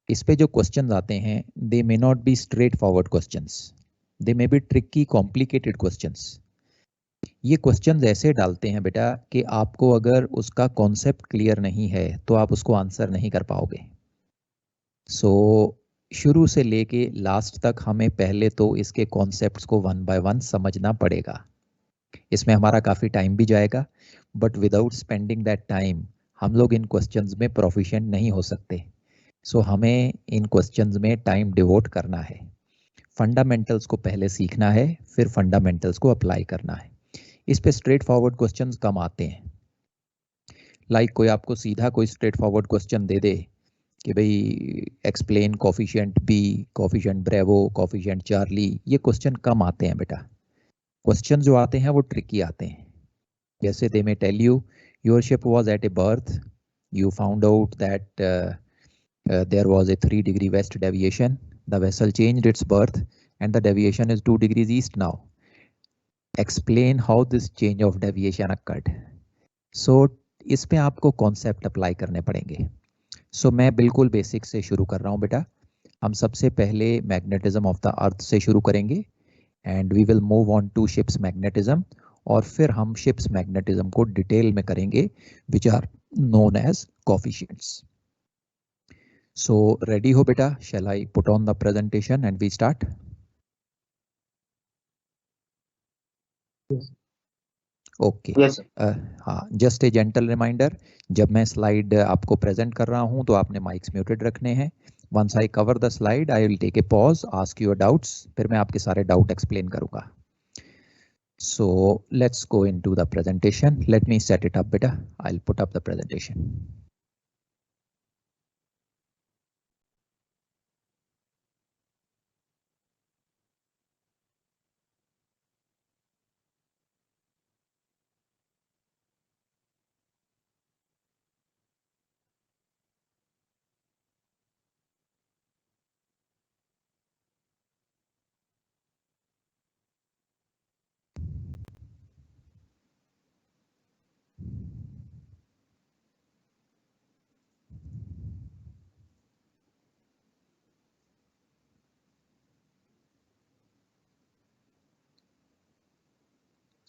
इस पे जो क्वेश्चंस आते हैं they may not be straightforward questions, they may be tricky complicated questions. ये क्वेश्चंस ऐसे डालते हैं बेटा कि आपको अगर उसका कॉन्सेप्ट क्लियर नहीं है तो आप उसको आंसर नहीं कर पाओगे। सो शुरू से लेके लास्ट तक हमें पहले तो इसके कॉन्सेप्ट्स को वन बाय वन समझना पड़ेगा। इसमें हमारा काफ़ी टाइम भी जाएगा, but without spending that time हम लोग इन क्वेश्चंस में प्रोफिशिएंट नहीं हो सकते। सो हमें इन क्वेश्चंस में टाइम डिवोट करना है। फंडामेंटल्स को पहले सीखना है, फिर फंडामेंटल्स को अप्लाई करना है। इस पे स्ट्रेट फॉरवर्ड क्वेश्चंस कम आते हैं। लाइक कोई आपको सीधा कोई स्ट्रेट फॉरवर्ड क्वेश्चन दे दे कि भाई explain coefficient B, coefficient bravo, coefficient charlie, ये क्वेश्चन कम आते हैं बेटा। क्वेश्चन जो आते हैं वो ट्रिकी आते हैं। जैसे they may tell you your ship was at a berth, you found out that there was a 3 degree west deviation, the vessel changed its berth and the deviation is 2 degrees east now. Explain how this change of deviation occurred. So इस पे आपको concept apply करने पड़ेंगे। सो मैं बिल्कुल basic से शुरू कर रहा हूँ बेटा। हम सबसे पहले मैग्नेटिज्म ऑफ द अर्थ से शुरू करेंगे and we will move on to ships magnetism, और फिर हम शिप्स मैग्नेटिज्म को डिटेल में करेंगे which are known as coefficients. So ready ho beta, shall I put on the presentation and we start? Yes. Okay. Yes. हाँ, just a gentle reminder, जब मैं slide आपको प्रेजेंट कर रहा हूँ तो आपने माइक्स म्यूटेड रखने हैं। Once I cover the slide, I will take a pause, ask your doubts, फिर मैं आपके सारे डाउट एक्सप्लेन करूँगा। So let's go into the presentation. Let me set it up beta. I'll put up the presentation.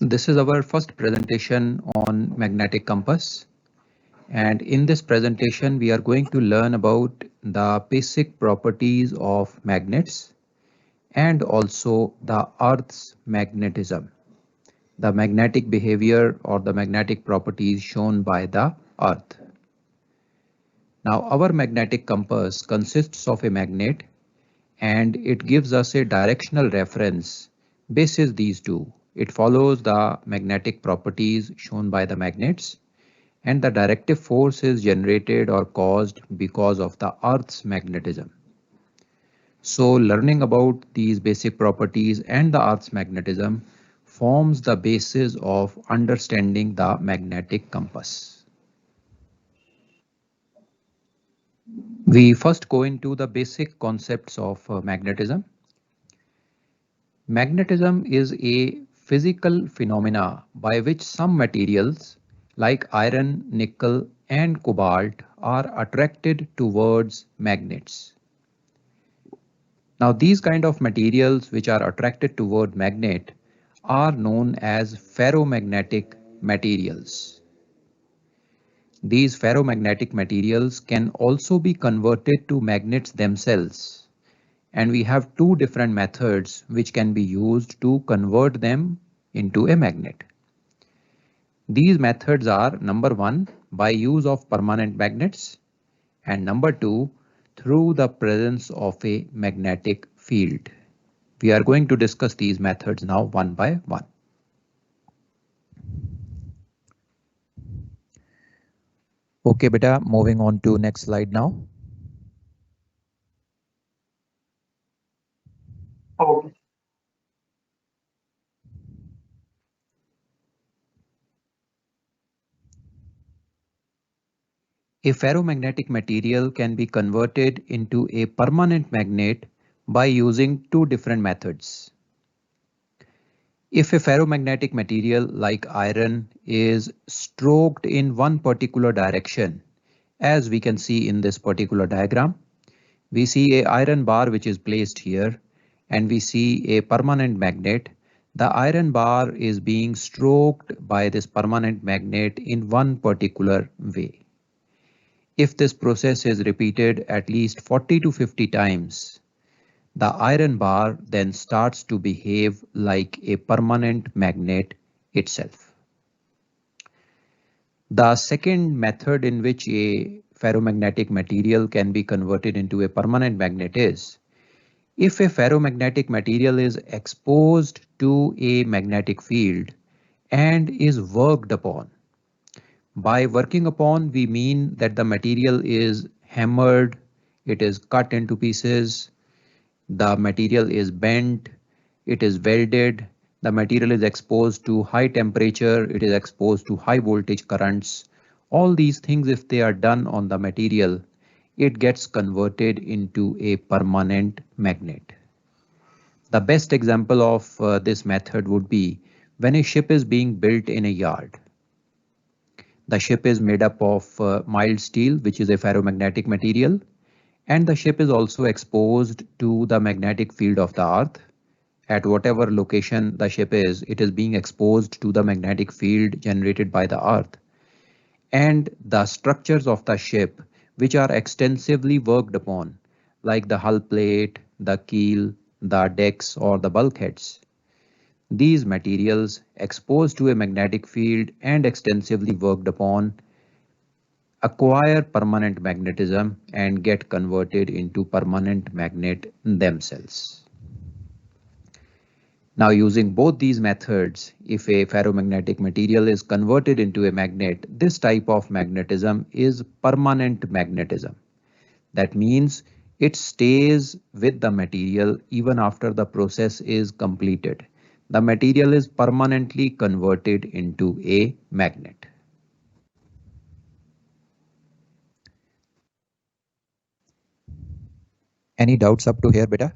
This is our first presentation on magnetic compass, and in this presentation we are going to learn about the basic properties of magnets and also the Earth's magnetism, the magnetic behavior or the magnetic properties shown by the Earth. Now our magnetic compass consists of a magnet and it gives us a directional reference basis these two. It follows the magnetic properties shown by the magnets, and the directive force is generated or caused because of the Earth's magnetism. So learning about these basic properties and the Earth's magnetism forms the basis of understanding the magnetic compass. We first go into the basic concepts of magnetism. Magnetism is a physical phenomena by which some materials like iron, nickel and cobalt are attracted towards magnets. Now these kind of materials which are attracted toward magnet are known as ferromagnetic materials. These ferromagnetic materials can also be converted to magnets themselves. And we have two different methods which can be used to convert them into a magnet. These methods are number one, by use of permanent magnets, and number two, through the presence of a magnetic field. We are going to discuss these methods now one by one. Okay, beta, moving on to next slide now. Okay. A ferromagnetic material can be converted into a permanent magnet by using two different methods. If a ferromagnetic material like iron is stroked in one particular direction, as we can see in this particular diagram, We see a iron bar which is placed here, and we see a permanent magnet. The iron bar is being stroked by this permanent magnet in one particular way. If this process is repeated at least 40 to 50 times, the iron bar then starts to behave like a permanent magnet itself. The second method in which a ferromagnetic material can be converted into a permanent magnet is if a ferromagnetic material is exposed to a magnetic field and is worked upon. By working upon, we mean that the material is hammered, it is cut into pieces, the material is bent, it is welded, the material is exposed to high temperature, it is exposed to high voltage currents. All these things, if they are done on the material, it gets converted into a permanent magnet. The best example of this method would be when a ship is being built in a yard. The ship is made up of mild steel, which is a ferromagnetic material, and the ship is also exposed to the magnetic field of the earth. At whatever location the ship is, it is being exposed to the magnetic field generated by the earth. And the structures of the ship, which are extensively worked upon, like the hull plate, the keel, the decks, or the bulkheads. These materials exposed to a magnetic field and extensively worked upon acquire permanent magnetism and get converted into permanent magnet themselves. Now, using both these methods, if a ferromagnetic material is converted into a magnet, this type of magnetism is permanent magnetism. That means it stays with the material even after the process is completed. The material is permanently converted into a magnet. Any doubts up to here, beta?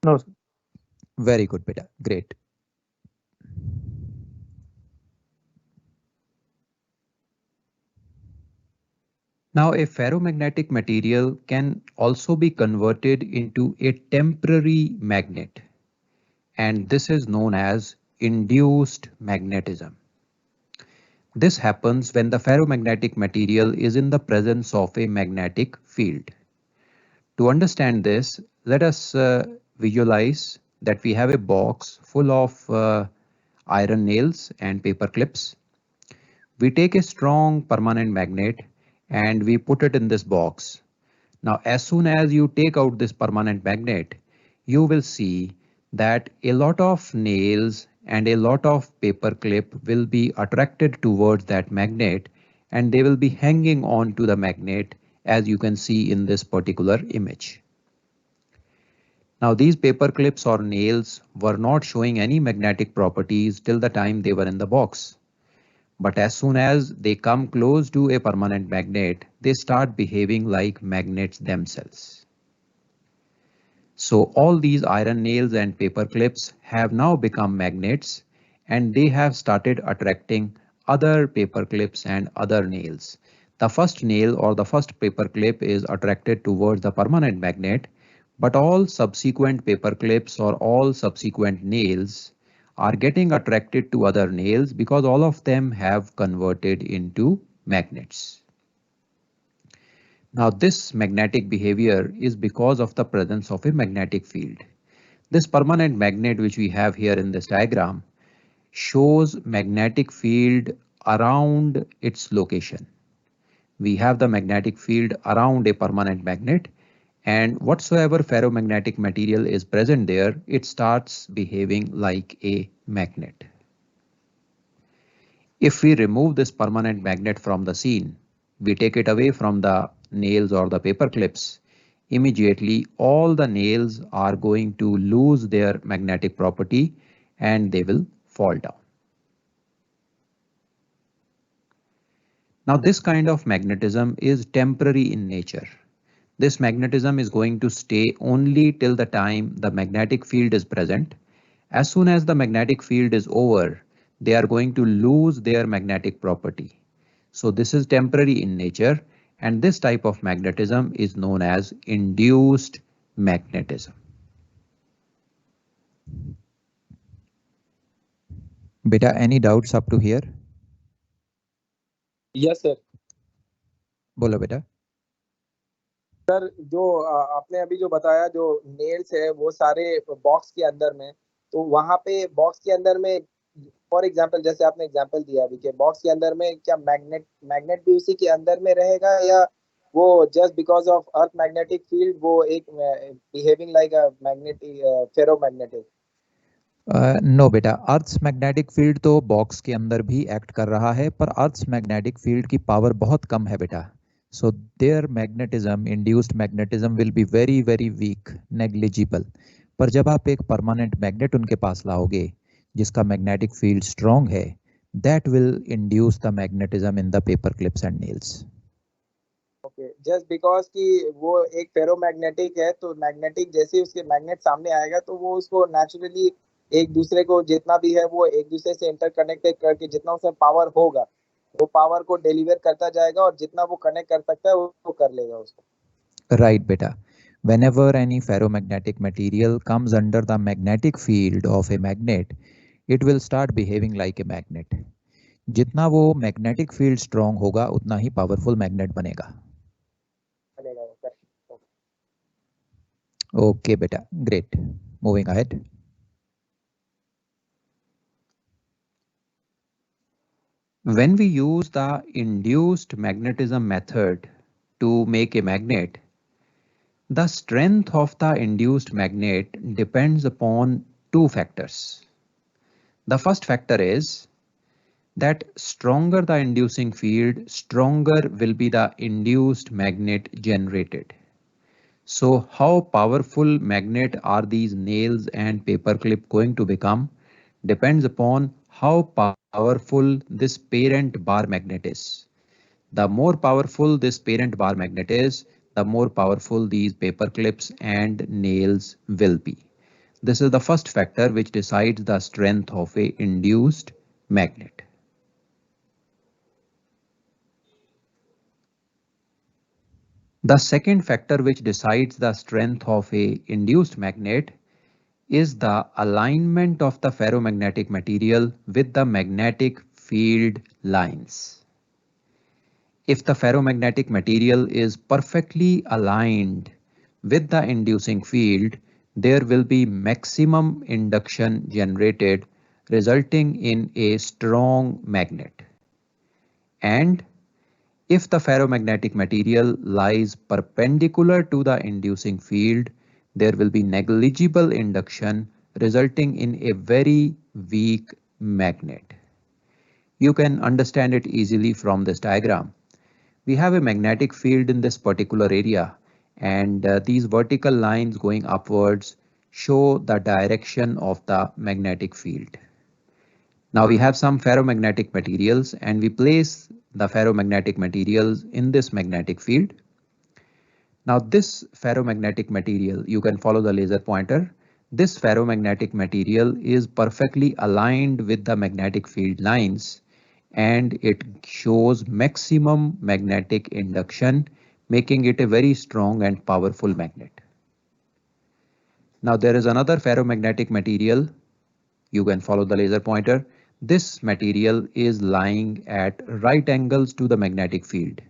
No, sir. Very good, beta. Great. Now, a ferromagnetic material can also be converted into a temporary magnet, and this is known as induced magnetism. This happens when the ferromagnetic material is in the presence of a magnetic field. To understand this, let us visualize that we have a box full of iron nails and paper clips. We take a strong permanent magnet and we put it in this box. Now, as soon as you take out this permanent magnet, you will see that a lot of nails and a lot of paper clip will be attracted towards that magnet, and they will be hanging on to the magnet, as you can see in this particular image. Now, these paper clips or nails were not showing any magnetic properties till the time they were in the box. But as soon as they come close to a permanent magnet, they start behaving like magnets themselves. So all these iron nails and paper clips have now become magnets, and they have started attracting other paper clips and other nails. The first nail or the first paper clip is attracted towards the permanent magnet, but all subsequent paper clips or all subsequent nails are getting attracted to other nails because all of them have converted into magnets. Now, this magnetic behavior is because of the presence of a magnetic field. This permanent magnet which we have here in this diagram shows magnetic field around its location. We have the magnetic field around a permanent magnet, and whatsoever ferromagnetic material is present there, it starts behaving like a magnet. If we remove this permanent magnet from the scene, we take it away from the nails or the paper clips, immediately all the nails are going to lose their magnetic property and they will fall down. Now, this kind of magnetism is temporary in nature. This magnetism is going to stay only till the time the magnetic field is present. As soon as the magnetic field is over, they are going to lose their magnetic property. So this is temporary in nature, and this type of magnetism is known as induced magnetism. Beta, any doubts up to here? Yes sir. बोलो बेटा। Sir जो आपने अभी जो बताया, जो nails है वो सारे बॉक्स के अंदर में, तो वहां पे बॉक्स के अंदर में फॉर एग्जांपल जैसे आपने एग्जांपल दिया अभी के बॉक्स के अंदर में क्या मैग्नेट मैग्नेट भी उसी के अंदर में रहेगा, या वो just because of earth magnetic field वो एक behaving like a magnetic ferromagnetic? No बेटा, अर्थ्स मैग्नेटिक फील्ड तो बॉक्स के अंदर भी एक्ट कर रहा है, पर अर्थ्स मैग्नेटिक फील्ड की पावर बहुत कम है बेटा. So their magnetism, induced magnetism will be very very weak, negligible. पर जब आप एक परमानेंट मैग्नेट उनके पास लाओगे जिसका मैग्नेटिक फील्ड स्ट्रॉन्ग है, that will induce the magnetism in the paper clips and nails. Okay, just because कि वो एक फेरोमैग्नेटिक है, तो मैग्नेटिक जैसे ही उसके मैग्नेट सामने आएगा तो वो उसको नेचुरली एक दूसरे को जितना भी है वो एक दूसरे से इंटरकनेक्टेड करके जितना उसमें पावर होगा वो पावर को डिलीवर करता जाएगा, और जितना वो कनेक्ट कर सकता है वो कर लेगा उसको. Right, beta. Whenever any ferromagnetic material comes under the magnetic field of a magnet, it will start behaving like a magnet. जितना वो मैग्नेटिक फील्ड स्ट्रॉन्ग होगा उतना ही पावरफुल मैग्नेट बनेगा. बनेगा वो. ओके बेटा, great. Moving ahead. When we use the induced magnetism method to make a magnet, the strength of the induced magnet depends upon two factors. The first factor is that stronger the inducing field, stronger will be the induced magnet generated. So how powerful magnet are these nails and paperclip going to become depends upon how powerful this parent bar magnet is. The more powerful this parent bar magnet is, the more powerful these paperclips and nails will be. This is the first factor which decides the strength of a induced magnet. The second factor which decides the strength of a induced magnet is the alignment of the ferromagnetic material with the magnetic field lines. If the ferromagnetic material is perfectly aligned with the inducing field, there will be maximum induction generated, resulting in a strong magnet. And if the ferromagnetic material lies perpendicular to the inducing field, there will be negligible induction, resulting in a very weak magnet. You can understand it easily from this diagram. We have a magnetic field in this particular area, and these vertical lines going upwards show the direction of the magnetic field. Now we have some ferromagnetic materials and we place the ferromagnetic materials in this magnetic field. Now this ferromagnetic material, you can follow the laser pointer. This ferromagnetic material is perfectly aligned with the magnetic field lines and it shows maximum magnetic induction, making it a very strong and powerful magnet. Now there is another ferromagnetic material. You can follow the laser pointer. This material is lying at right angles to the magnetic field.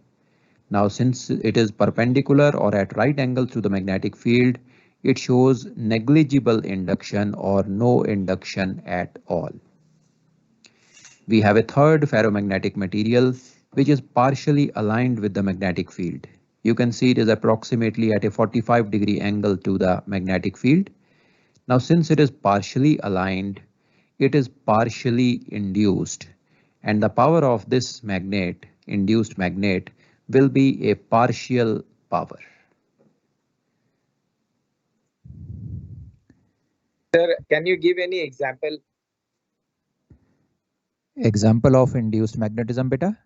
Now since it is perpendicular or at right angles to the magnetic field, it shows negligible induction or no induction at all. We have a third ferromagnetic material which is partially aligned with the magnetic field. You can see it is approximately at a 45-degree angle to the magnetic field. Now since it is partially aligned, it is partially induced, and the power of this magnet, induced magnet, will be a partial power. Sir, can you give any example? Example of induced magnetism, beta?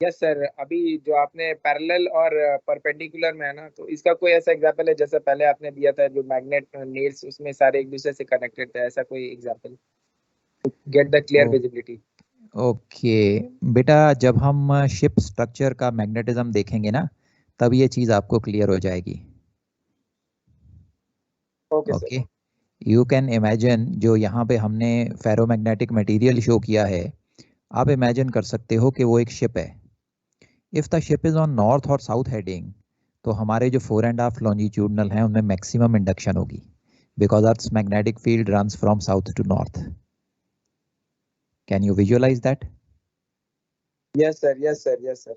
Yes sir, अभी जो आपने parallel और perpendicular में है ना, तो इसका कोई ऐसा एग्जांपल है जैसे पहले आपने दिया था जो मैग्नेट नेल्स उसमें सारे एक दूसरे से कनेक्टेड थे, ऐसा कोई example get the clear visibility? Okay बेटा, जब हम शिप स्ट्रक्चर का मैग्नेटिज्म देखेंगे ना, तब ये चीज आपको क्लियर हो जाएगी। Okay sir. Okay, you can imagine जो यहाँ पे हमने फेरोमैग्नेटिक मटेरियल शो किया है, आप इमेजिन कर सकते हो कि वो एक शिप है। If the ship is on north और साउथ हेडिंग, तो हमारे जो 4.5 लॉन्जिट्यूडनल हैं उनमें मैक्सिमम इंडक्शन होगी, because earth's magnetic field runs from south to north. Can you visualise that? Yes sir, yes sir, yes sir.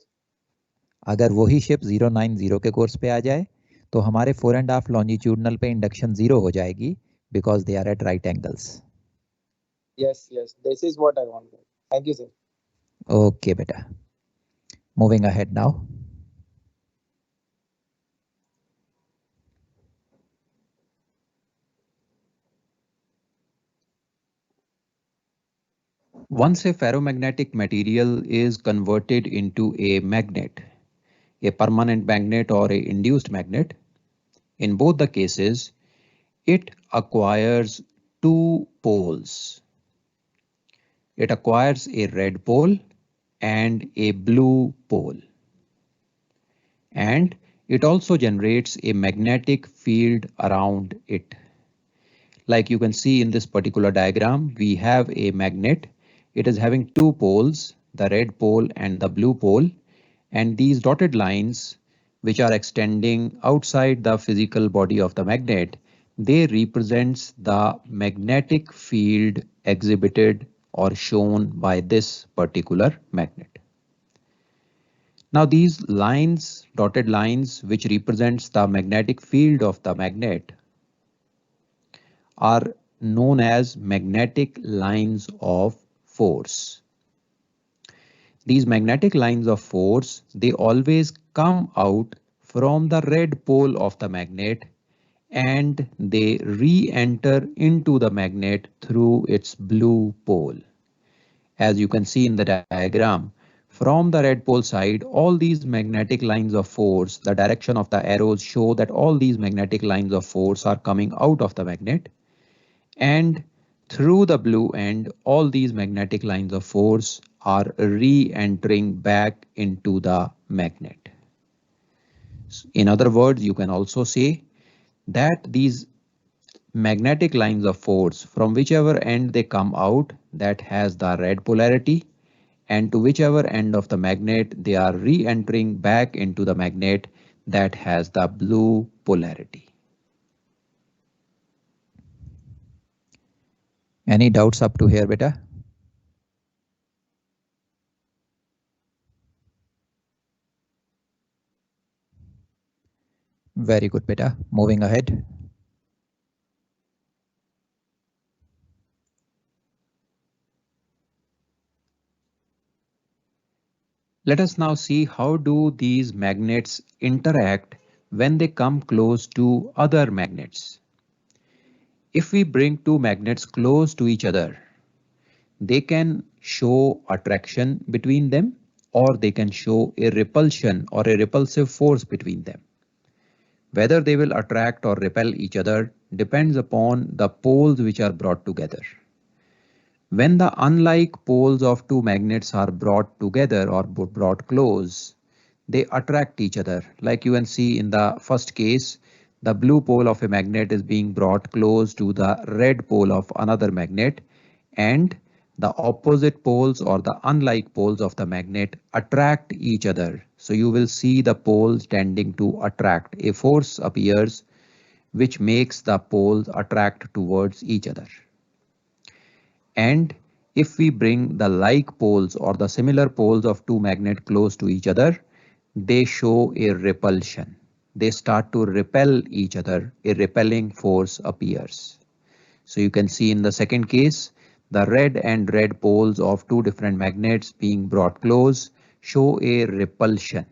अगर वही शिप 090 के कोर्स पे आ जाए, तो हमारे 4.5 लॉन्जिट्यूडनल पे इंडक्शन 0 हो जाएगी, because they are at right angles. Yes yes, this is what I want. Thank you sir. Okay बेटा, moving ahead now. Once a ferromagnetic material is converted into a magnet, a permanent magnet or a induced magnet, in both the cases, it acquires two poles. It acquires a red pole and a blue pole. And it also generates a magnetic field around it. Like you can see in this particular diagram, we have a magnet. It is having two poles, the red pole and the blue pole. And these dotted lines, which are extending outside the physical body of the magnet, they represents the magnetic field exhibited or shown by this particular magnet. Now these lines, dotted lines, which represents the magnetic field of the magnet, are known as magnetic lines of force. These magnetic lines of force, they always come out from the red pole of the magnet and they re-enter into the magnet through its blue pole. As you can see in the diagram, from the red pole side, all these magnetic lines of force, the direction of the arrows show that all these magnetic lines of force are coming out of the magnet. And through the blue end, all these magnetic lines of force are re-entering back into the magnet. In other words, you can also say that these magnetic lines of force, from whichever end they come out, that has the red polarity, and to whichever end of the magnet they are re-entering back into the magnet, that has the blue polarity. Any doubts up to here, beta? Very good, beta. Moving ahead. Let us now see how do these magnets interact when they come close to other magnets. If we bring two magnets close to each other, they can show attraction between them, or they can show a repulsion or a repulsive force between them. Whether they will attract or repel each other depends upon the poles which are brought together. When the unlike poles of two magnets are brought together or brought close, they attract each other. Like you can see in the first case, the blue pole of a magnet is being brought close to the red pole of another magnet, and the opposite poles or the unlike poles of the magnet attract each other. So you will see the poles tending to attract. A force appears which makes the poles attract towards each other. And if we bring the like poles or the similar poles of two magnets close to each other, they show a repulsion. They start to repel each other. A repelling force appears. So you can see in the second case, the red and red poles of two different magnets being brought close show a repulsion.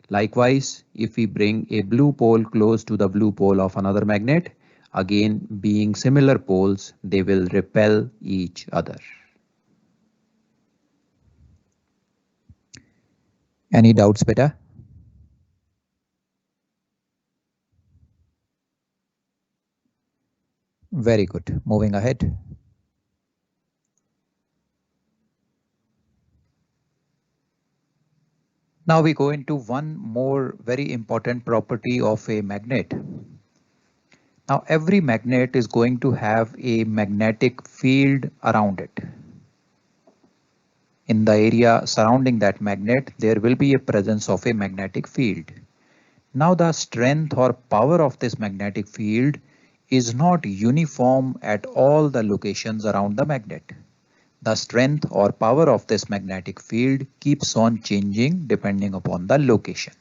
Likewise, if we bring a blue pole close to the blue pole of another magnet, again being similar poles, they will repel each other. Any doubts, beta? Very good. Moving ahead. Now we go into one more very important property of a magnet. Now every magnet is going to have a magnetic field around it. In the area surrounding that magnet, there will be a presence of a magnetic field. Now the strength or power of this magnetic field is not uniform at all the locations around the magnet. The strength or power of this magnetic field keeps on changing depending upon the location.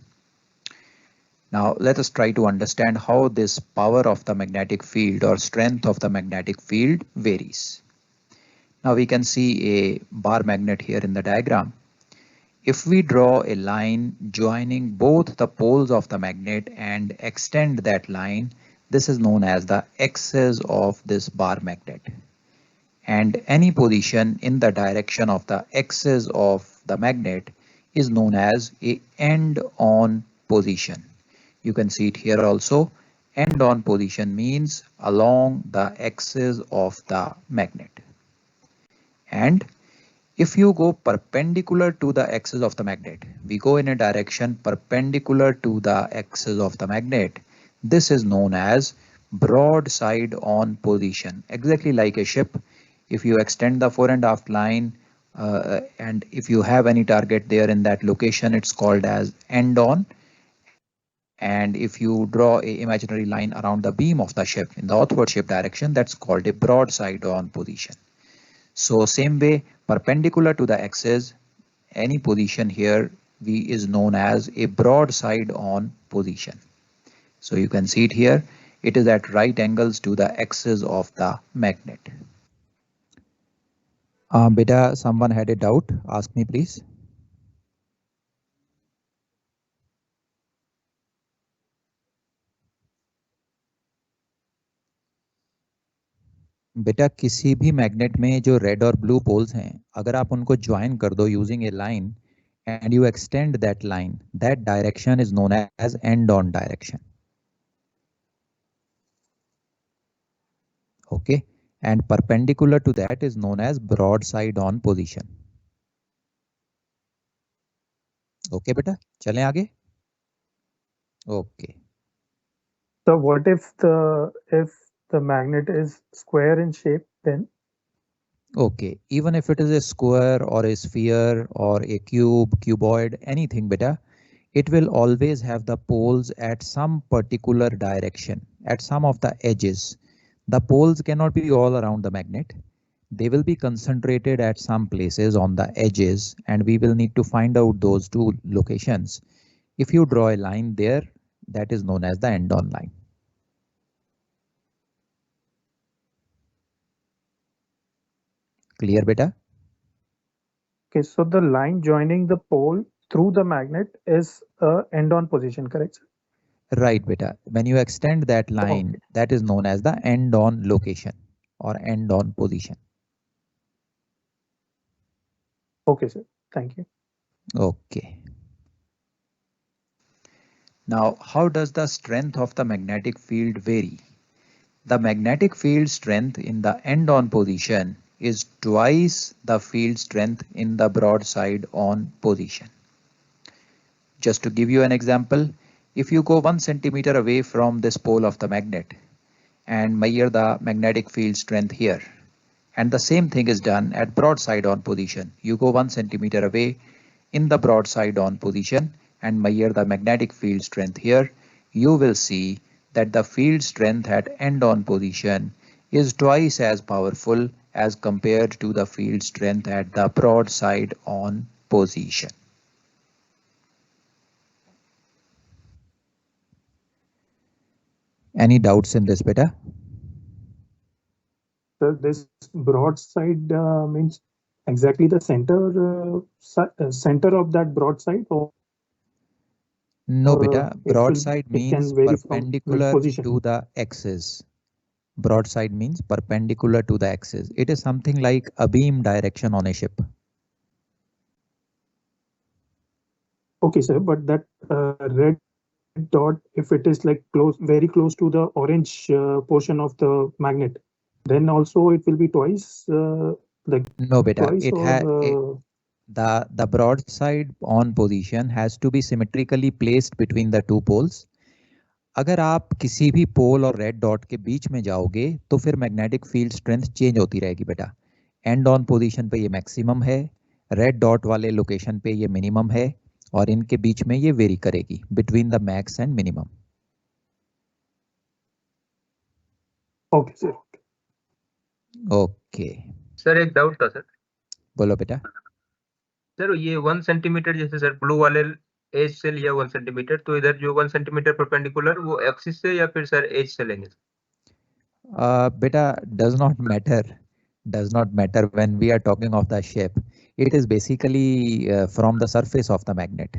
Now let us try to understand how this power of the magnetic field or strength of the magnetic field varies. Now we can see a bar magnet here in the diagram. If we draw a line joining both the poles of the magnet and extend that line, this is known as the axis of this bar magnet. And any position in the direction of the axis of the magnet is known as a end-on position. You can see it here also. End-on position means along the axis of the magnet. And if you go perpendicular to the axis of the magnet, we go in a direction perpendicular to the axis of the magnet. This is known as broadside on position. Exactly like a ship, if you extend the fore and aft line and if you have any target there in that location, it's called as end on. And if you draw a imaginary line around the beam of the ship in the outward shape direction, that's called a broadside on position. So same way, perpendicular to the axis, any position here is known as a broadside on position. So you can see it here. It is at right angles to the axis of the magnet. Beta, someone had a doubt? Ask me, please. बेटा किसी भी magnet में जो red और blue poles हैं, अगर आप उनको ज्वाइन कर दो using A line and you extend that line, that direction is known as end-on direction. Okay, and perpendicular to that is known as broadside on position. Okay, beta, चलें आगे. Okay. So what if the magnet is square in shape then? Okay, even if it is a square or a sphere or a cube, cuboid, anything, beta, it will always have the poles at some particular direction, at some of the edges. The poles cannot be all around the magnet. They will be concentrated at some places on the edges, and we will need to find out those two locations. If you draw a line there, that is known as the end-on line. Clear, beta? Okay, so the line joining the pole through the magnet is end-on position, correct? Right, beta. When you extend that line, Okay. that is known as the end-on location or end-on position. Okay, sir. Thank you. Okay. Now, how does the strength of the magnetic field vary? The magnetic field strength in the end-on position is twice the field strength in the broadside on position. Just to give you an example, if you go 1 centimeter away from this pole of the magnet and measure the magnetic field strength here, and the same thing is done at broadside on position. You go 1 centimeter away in the broadside on position and measure the magnetic field strength here, you will see that the field strength at end on position is twice as powerful as compared to the field strength at the broadside on position. Any doubts in this, beta? So this broadside means exactly the center of that broadside, or no, beta. Broadside means perpendicular to the axis. Broadside means perpendicular to the axis. It is something like a beam direction on a ship. Okay, sir, but that red dot, if it is like very close to the orange portion of the magnet, then also it will be twice, like no, beta. Twice The broadside on position has to be symmetrically placed between the two poles. अगर आप किसी भी पोल और red dot के बीच में जाओगे तो फिर मैग्नेटिक फील्ड स्ट्रेंथ चेंज होती रहेगी बेटा. एंड ऑन पोजीशन पे ये मैक्सिमम है, रेड डॉट वाले लोकेशन पे ये मिनिमम है, और इनके बीच में ये वेरी करेगी between the max and minimum. Okay sir. Okay sir एक डाउट था सर. बोलो बेटा. सर ये 1 सेंटीमीटर जैसे सर ब्लू वाले एज से लिया 1 सेंटीमीटर, तो इधर जो 1 सेंटीमीटर परपेंडिकुलर वो एक्सिस से या फिर सर एज से लेंगे? बेटा does not matter when we are talking of the shape. It is basically from the surface of the magnet.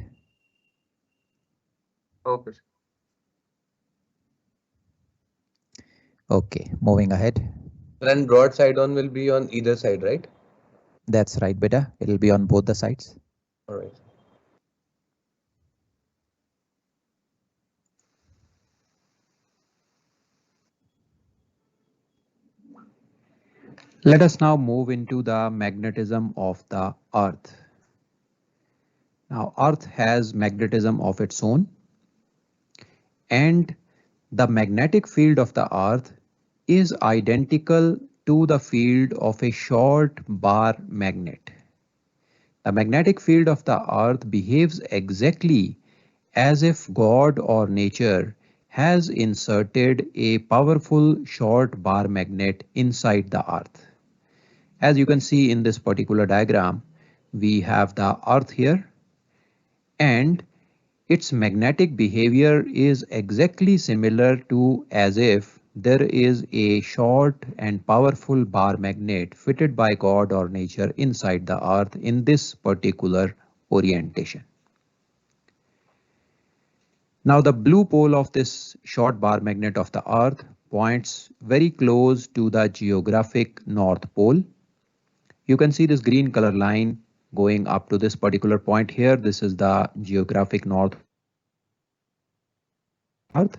Okay. Okay, moving ahead. And broadside on will be on either side, right? That's right, beta. It will be on both the sides. All right. Let us now move into the magnetism of the Earth. Now, Earth has magnetism of its own, and the magnetic field of the Earth is identical to the field of a short bar magnet. The magnetic field of the Earth behaves exactly as if God or nature has inserted a powerful short bar magnet inside the Earth. As you can see in this particular diagram, we have the Earth here, and its magnetic behavior is exactly similar to as if there is a short and powerful bar magnet fitted by God or nature inside the Earth in this particular orientation. Now the blue pole of this short bar magnet of the Earth points very close to the geographic North Pole. You can see this green color line going up to this particular point here. This is the geographic North Earth,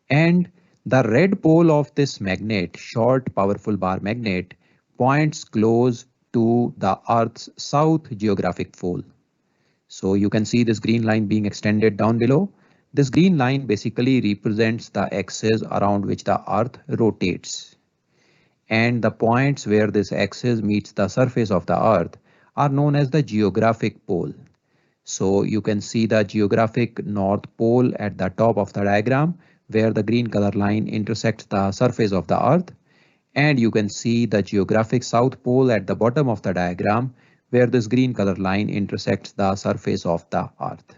and the red pole of this magnet, short powerful bar magnet, points close to the Earth's south geographic pole. So you can see this green line being extended down below. This green line basically represents the axis around which the Earth rotates. And the points where this axis meets the surface of the Earth are known as the geographic pole. So you can see the geographic North Pole at the top of the diagram where the green color line intersects the surface of the Earth. And you can see the geographic South Pole at the bottom of the diagram where this green color line intersects the surface of the Earth.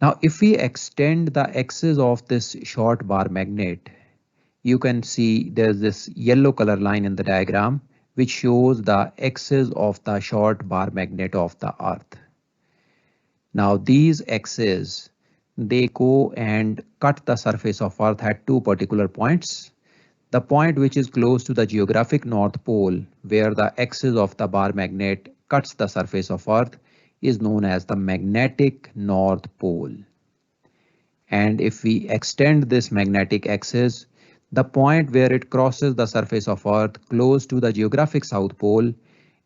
Now, if we extend the axis of this short bar magnet, you can see there's this yellow color line in the diagram which shows the axis of the short bar magnet of the Earth. Now these axes, they go and cut the surface of Earth at two particular points. The point which is close to the geographic North Pole, where the axis of the bar magnet cuts the surface of Earth, is known as the magnetic North Pole. And if we extend this magnetic axis, the point where it crosses the surface of Earth close to the geographic South Pole,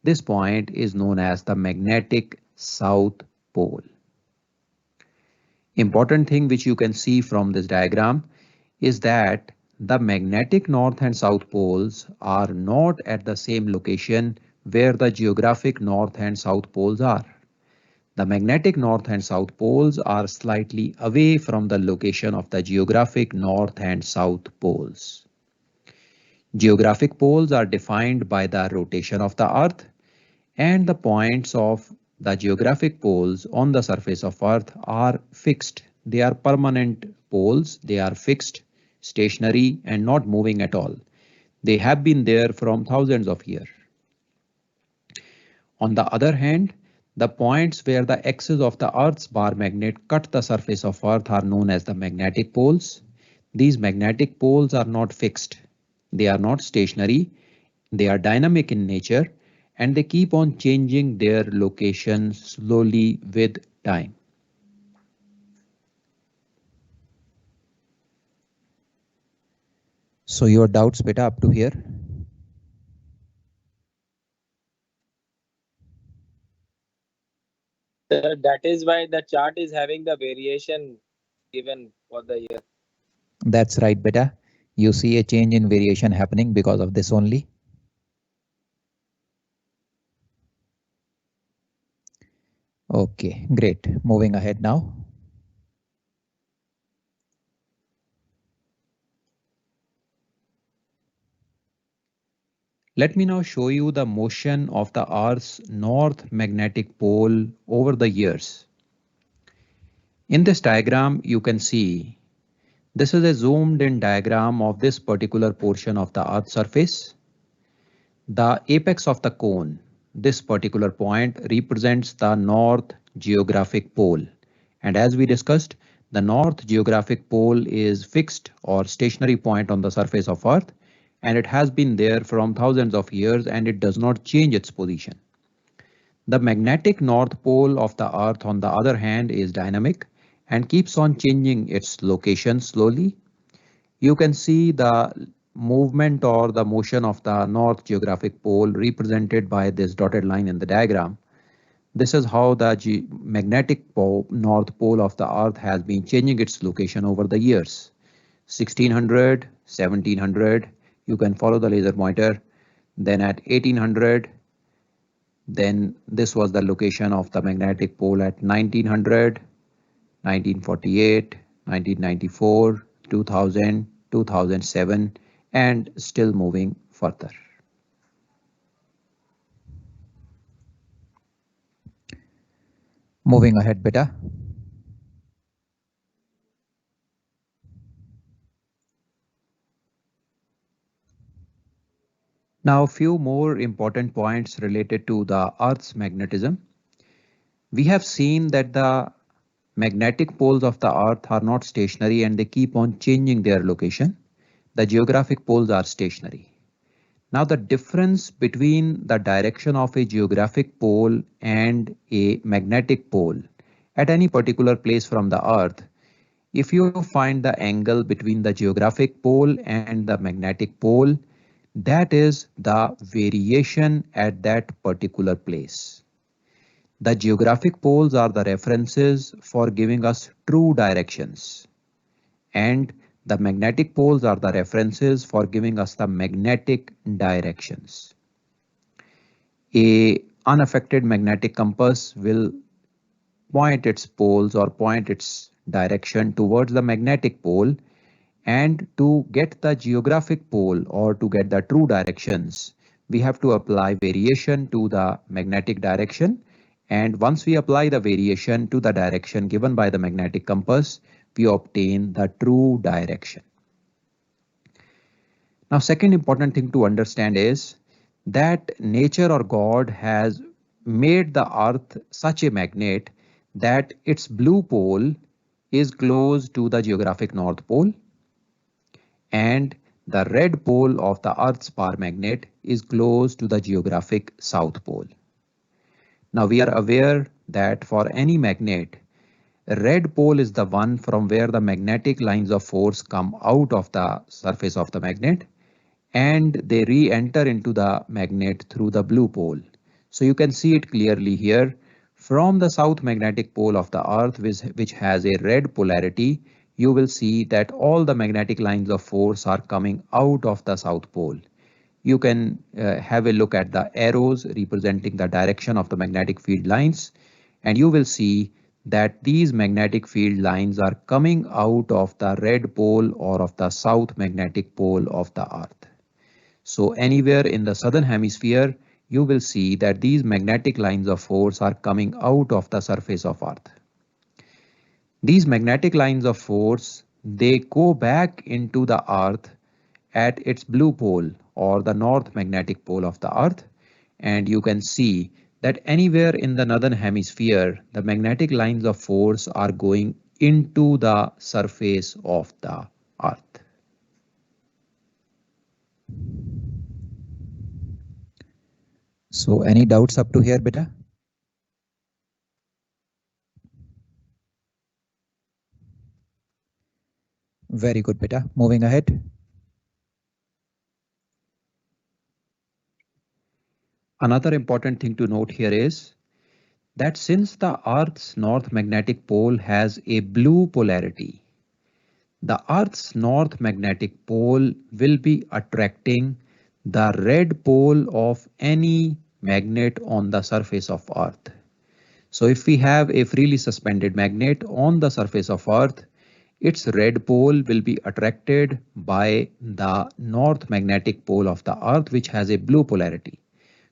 this point is known as the magnetic South Pole. Important thing which you can see from this diagram is that the magnetic North and South Poles are not at the same location where the geographic North and South Poles are. The magnetic North and South Poles are slightly away from the location of the geographic North and South Poles. Geographic poles are defined by the rotation of the Earth, and the points of the geographic poles on the surface of Earth are fixed. They are permanent poles. They are fixed, stationary, and not moving at all. They have been there from thousands of years. On the other hand, the points where the axis of the Earth's bar magnet cut the surface of Earth are known as the magnetic poles. These magnetic poles are not fixed. They are not stationary. They are dynamic in nature, and they keep on changing their location slowly with time. So your doubts beta up to here? That is why the chart is having the variation given for the year. That's right, beta. You see a change in variation happening because of this only. Okay, great. Moving ahead now. Let me now show you the motion of the Earth's north magnetic pole over the years. In this diagram, you can see this is a zoomed in diagram of this particular portion of the Earth's surface. The apex of the cone, this particular point, represents the north geographic pole. And as we discussed, the north geographic pole is fixed or stationary point on the surface of Earth, and it has been there from thousands of years and it does not change its position. The magnetic north pole of the Earth, on the other hand, is dynamic and keeps on changing its location slowly. You can see the movement or the motion of the north geographic pole represented by this dotted line in the diagram. This is how the magnetic north pole of the Earth has been changing its location over the years. 1600, 1700, you can follow the laser pointer. Then at 1800, then this was the location of the magnetic pole at 1900, 1948, 1994, 2000, 2007, and still moving further. Moving ahead, beta. Now, a few more important points related to the Earth's magnetism. We have seen that the magnetic poles of the Earth are not stationary and they keep on changing their location. The geographic poles are stationary. Now, the difference between the direction of a geographic pole and a magnetic pole at any particular place from the Earth, if you find the angle between the geographic pole and the magnetic pole, that is the variation at that particular place. The geographic poles are the references for giving us true directions, and the magnetic poles are the references for giving us the magnetic directions. A unaffected magnetic compass will point its poles or point its direction towards the magnetic pole, and to get the geographic pole or to get the true directions, we have to apply variation to the magnetic direction. And once we apply the variation to the direction given by the magnetic compass, we obtain the true direction. Now, second important thing to understand is that nature or God has made the Earth such a magnet that its blue pole is close to the geographic North Pole, and the red pole of the Earth's paramagnet is close to the geographic South Pole. Now we are aware that for any magnet, red pole is the one from where the magnetic lines of force come out of the surface of the magnet and they re-enter into the magnet through the blue pole. So you can see it clearly here. From the south magnetic pole of the Earth, which has a red polarity, you will see that all the magnetic lines of force are coming out of the south pole. You can have a look at the arrows representing the direction of the magnetic field lines, and you will see that these magnetic field lines are coming out of the red pole or of the south magnetic pole of the Earth. So anywhere in the southern hemisphere, you will see that these magnetic lines of force are coming out of the surface of Earth. These magnetic lines of force, they go back into the Earth at its blue pole or the north magnetic pole of the Earth, and you can see that anywhere in the northern hemisphere, the magnetic lines of force are going into the surface of the Earth. So any doubts up to here, beta? Very good, beta. Moving ahead. Another important thing to note here is that since the Earth's north magnetic pole has a blue polarity, the Earth's north magnetic pole will be attracting the red pole of any magnet on the surface of Earth. So if we have a freely suspended magnet on the surface of Earth, its red pole will be attracted by the north magnetic pole of the Earth, which has a blue polarity.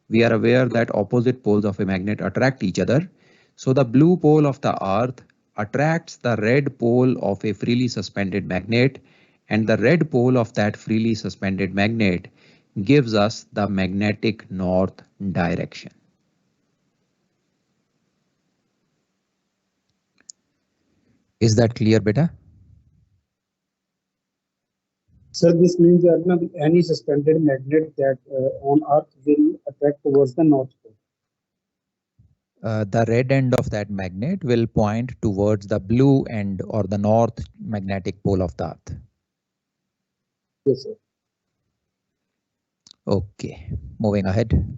We are aware that opposite poles of a magnet attract each other. So the blue pole of the Earth attracts the red pole of a freely suspended magnet, and the red pole of that freely suspended magnet gives us the magnetic north direction. Is that clear, beta? Sir, this means that any suspended magnet that on Earth will attract towards the north pole. The red end of that magnet will point towards the blue end or the north magnetic pole of the Earth. Yes, sir. Okay, moving ahead.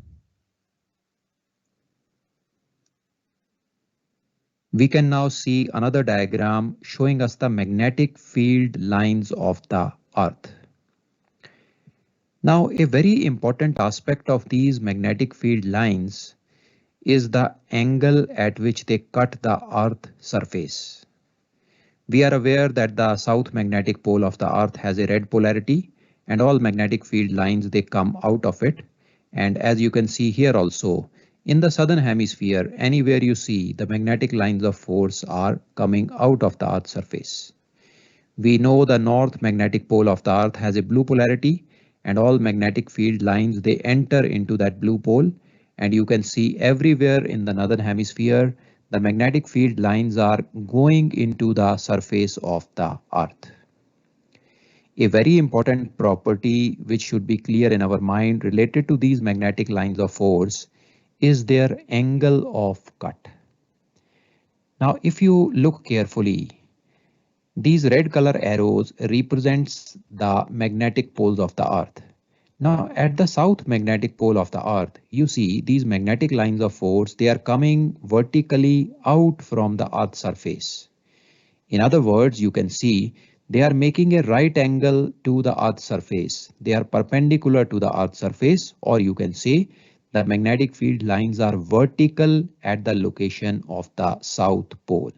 We can now see another diagram showing us the magnetic field lines of the Earth. Now, a very important aspect of these magnetic field lines is the angle at which they cut the Earth surface. We are aware that the south magnetic pole of the Earth has a red polarity, and all magnetic field lines, they come out of it. And as you can see here also, in the southern hemisphere, anywhere you see, the magnetic lines of force are coming out of the Earth's surface. We know the north magnetic pole of the Earth has a blue polarity, and all magnetic field lines, they enter into that blue pole. And you can see everywhere in the northern hemisphere, the magnetic field lines are going into the surface of the Earth. A very important property which should be clear in our mind related to these magnetic lines of force is their angle of cut. Now, if you look carefully, these red color arrows represents the magnetic poles of the Earth. Now, at the south magnetic pole of the Earth, you see these magnetic lines of force, they are coming vertically out from the Earth's surface. In other words, you can see they are making a right angle to the Earth's surface. They are perpendicular to the Earth's surface, or you can say the magnetic field lines are vertical at the location of the south pole.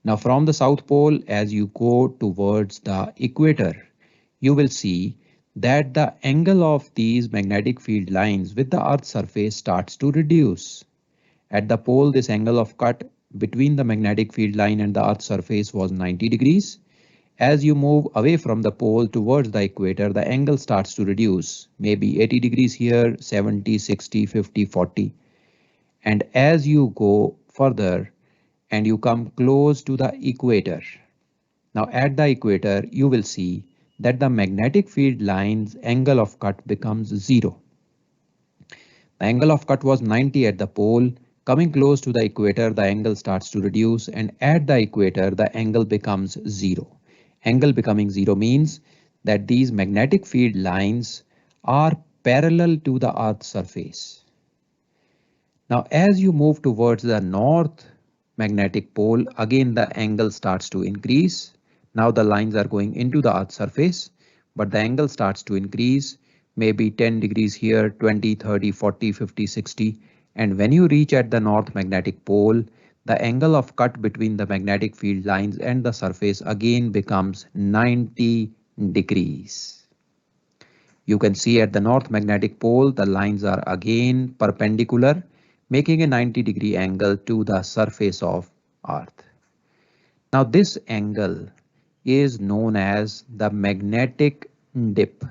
Now, from the south pole, as you go towards the equator, you will see that the angle of these magnetic field lines with the Earth's surface starts to reduce. At the pole, this angle of cut between the magnetic field line and the Earth's surface was 90 degrees. As you move away from the pole towards the equator, the angle starts to reduce, maybe 80 degrees here, 70, 60, 50, 40. And as you go further and you come close to the equator, now at the equator, you will see that the magnetic field line's angle of cut becomes 0. The angle of cut was 90 at the pole. Coming close to the equator, the angle starts to reduce, and at the equator, the angle becomes 0. Angle becoming 0 means that these magnetic field lines are parallel to the Earth's surface. Now, as you move towards the north magnetic pole, again the angle starts to increase. Now the lines are going into the Earth's surface, but the angle starts to increase, maybe 10 degrees here, 20, 30, 40, 50, 60. And when you reach at the north magnetic pole, the angle of cut between the magnetic field lines and the surface again becomes 90 degrees. You can see at the north magnetic pole, the lines are again perpendicular, making a 90-degree angle to the surface of Earth. Now this angle is known as the magnetic dip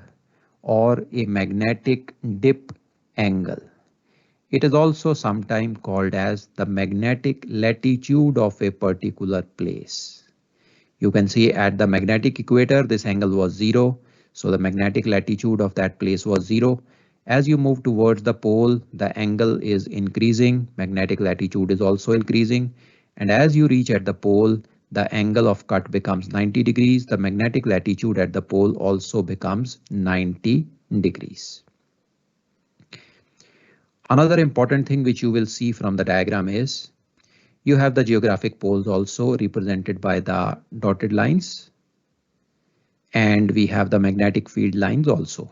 or a magnetic dip angle. It is also sometimes called as the magnetic latitude of a particular place. You can see at the magnetic equator, this angle was 0. So the magnetic latitude of that place was 0. As you move towards the pole, the angle is increasing. Magnetic latitude is also increasing. And as you reach at the pole, the angle of cut becomes 90 degrees. The magnetic latitude at the pole also becomes 90 degrees. Another important thing which you will see from the diagram is you have the geographic poles also represented by the dotted lines, and we have the magnetic field lines also.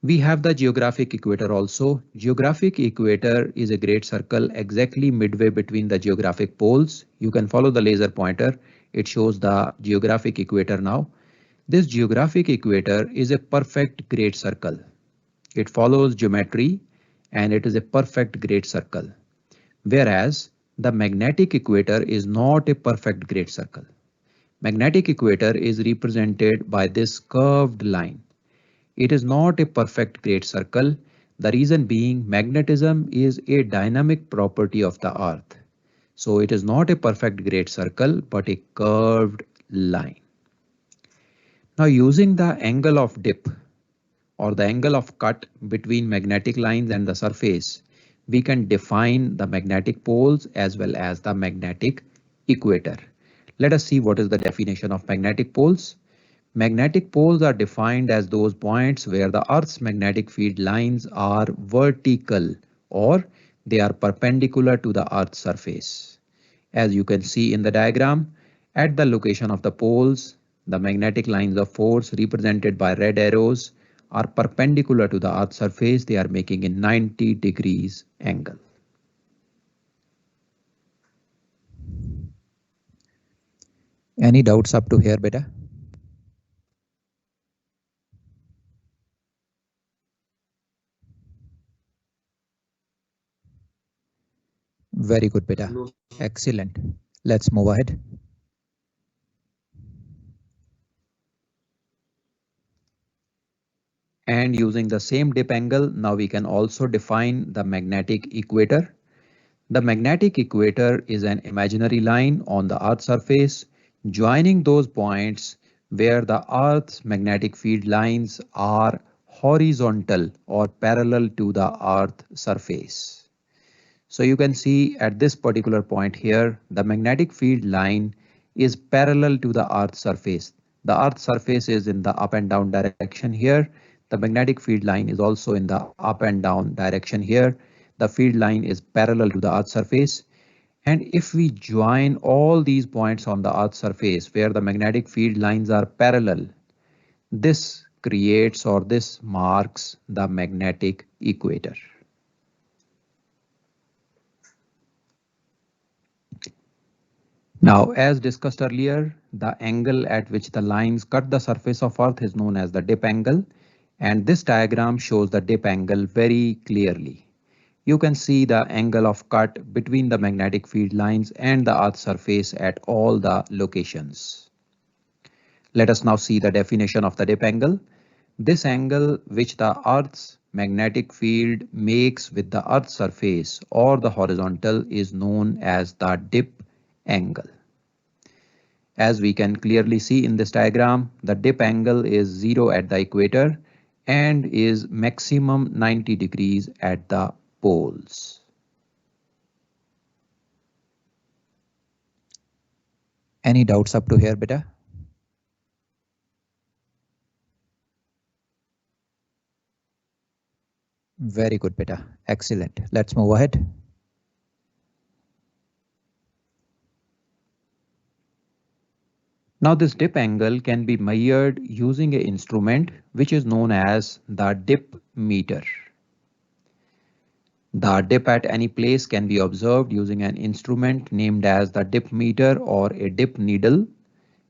We have the geographic equator also. Geographic equator is a great circle exactly midway between the geographic poles. You can follow the laser pointer. It shows the geographic equator now. This geographic equator is a perfect great circle. It follows geometry and it is a perfect great circle. Whereas the magnetic equator is not a perfect great circle. Magnetic equator is represented by this curved line. It is not a perfect great circle. The reason being magnetism is a dynamic property of the Earth. So it is not a perfect great circle, but a curved line. Now using the angle of dip or the angle of cut between magnetic lines and the surface, we can define the magnetic poles as well as the magnetic equator. Let us see what is the definition of magnetic poles. Magnetic poles are defined as those points where the Earth's magnetic field lines are vertical or they are perpendicular to the Earth's surface. As you can see in the diagram, at the location of the poles, the magnetic lines of force represented by red arrows are perpendicular to the Earth's surface. They are making a 90 degrees angle. Any doubts up to here, beta? Very good, beta. No. Excellent. Let's move ahead. And using the same dip angle, now we can also define the magnetic equator. The magnetic equator is an imaginary line on the Earth's surface, joining those points where the Earth's magnetic field lines are horizontal or parallel to the Earth's surface. So you can see at this particular point here, the magnetic field line is parallel to the Earth's surface. The Earth's surface is in the up and down direction here. The magnetic field line is also in the up and down direction here. The field line is parallel to the Earth's surface. And if we join all these points on the Earth's surface where the magnetic field lines are parallel, this creates or this marks the magnetic equator. Now, as discussed earlier, the angle at which the lines cut the surface of Earth is known as the dip angle. And this diagram shows the dip angle very clearly. You can see the angle of cut between the magnetic field lines and the Earth's surface at all the locations. Let us now see the definition of the dip angle. This angle which the Earth's magnetic field makes with the Earth's surface or the horizontal is known as the dip angle. As we can clearly see in this diagram, the dip angle is 0 at the equator and is maximum 90 degrees at the poles. Any doubts up to here, beta? Very good, beta. Excellent. Let's move ahead. Now this dip angle can be measured using an instrument which is known as the dip meter. The dip at any place can be observed using an instrument named as the dip meter or a dip needle,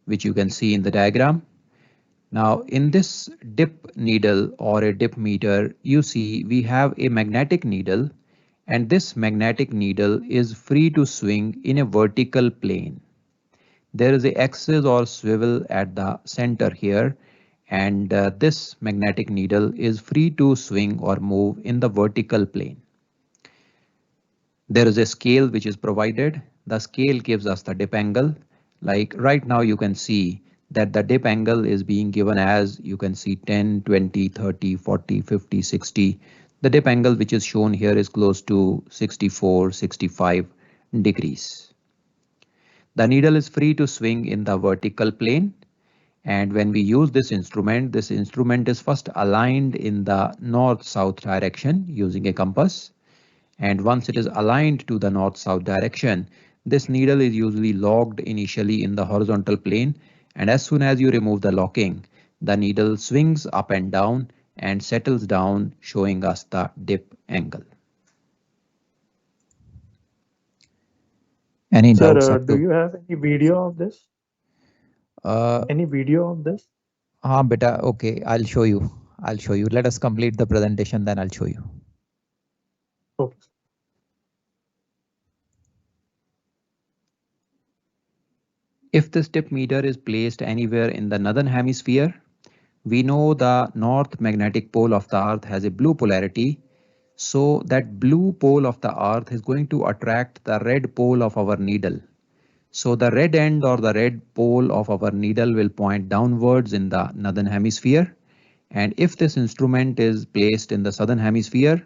which you can see in the diagram. Now in this dip needle or a dip meter, you see we have a magnetic needle, and this magnetic needle is free to swing in a vertical plane. There is an axis or swivel at the center here, and this magnetic needle is free to swing or move in the vertical plane. There is a scale which is provided. The scale gives us the dip angle. Like right now you can see that the dip angle is being given as you can see 10, 20, 30, 40, 50, 60. The dip angle which is shown here is close to 64, 65 degrees. The needle is free to swing in the vertical plane, and when we use this instrument is first aligned in the north-south direction using a compass. and once it is aligned to the north-south direction, this needle is usually locked initially in the horizontal plane, and as soon as you remove the locking, the needle swings up and down and settles down, showing us the dip angle. Any doubts Sir, up do to? you have any video of this? Any video of this? हाँ बेटा, okay, I'll show you. I'll show you. Let us complete the presentation, then I'll show you. Okay. If this dip meter is placed anywhere in the northern hemisphere, we know the north magnetic pole of the Earth has a blue polarity. So that blue pole of the Earth is going to attract the red pole of our needle. So the red end or the red pole of our needle will point downwards in the northern hemisphere. And if this instrument is placed in the southern hemisphere,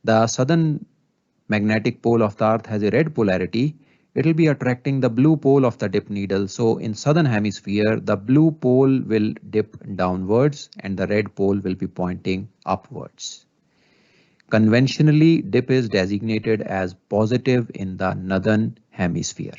the southern magnetic pole of the Earth has a red polarity. It will be attracting the blue pole of the dip needle. So in southern hemisphere, the blue pole will dip downwards and the red pole will be pointing upwards. Conventionally, dip is designated as positive in the northern hemisphere.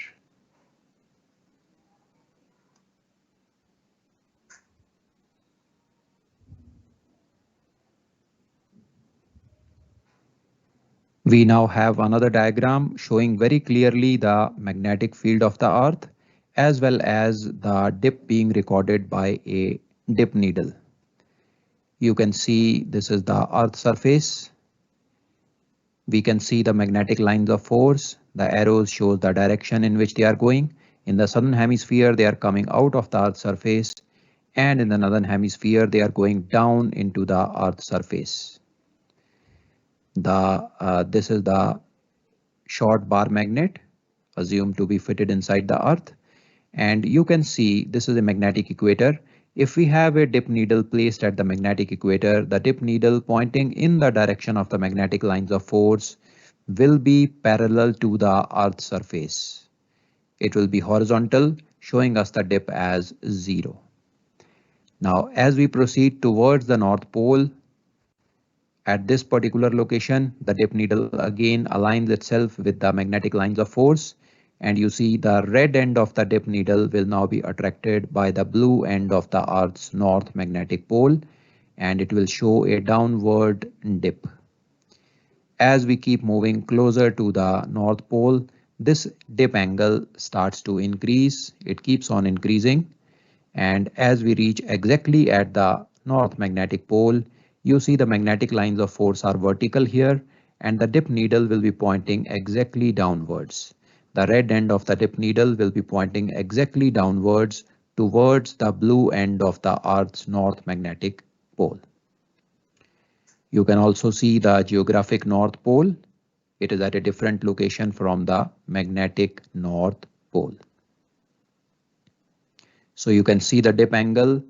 We now have another diagram showing very clearly the magnetic field of the Earth as well as the dip being recorded by a dip needle. You can see this is the Earth surface. We can see the magnetic lines of force. The arrows show the direction in which they are going. In the southern hemisphere, they are coming out of the Earth's surface, and in the northern hemisphere, they are going down into the Earth's surface. This is the short bar magnet assumed to be fitted inside the Earth, and you can see this is a magnetic equator. If we have a dip needle placed at the magnetic equator, the dip needle pointing in the direction of the magnetic lines of force will be parallel to the Earth's surface. It will be horizontal, showing us the dip as 0. Now, as we proceed towards the North Pole, at this particular location, the dip needle again aligns itself with the magnetic lines of force, and you see the red end of the dip needle will now be attracted by the blue end of the Earth's north magnetic pole, and it will show a downward dip. As we keep moving closer to the North Pole, this dip angle starts to increase. It keeps on increasing, and as we reach exactly at the North Magnetic Pole, you see the magnetic lines of force are vertical here, and the dip needle will be pointing exactly downwards. The red end of the dip needle will be pointing exactly downwards towards the blue end of the Earth's North Magnetic Pole. You can also see the geographic North Pole. It is at a different location from the magnetic North Pole. So you can see the dip angle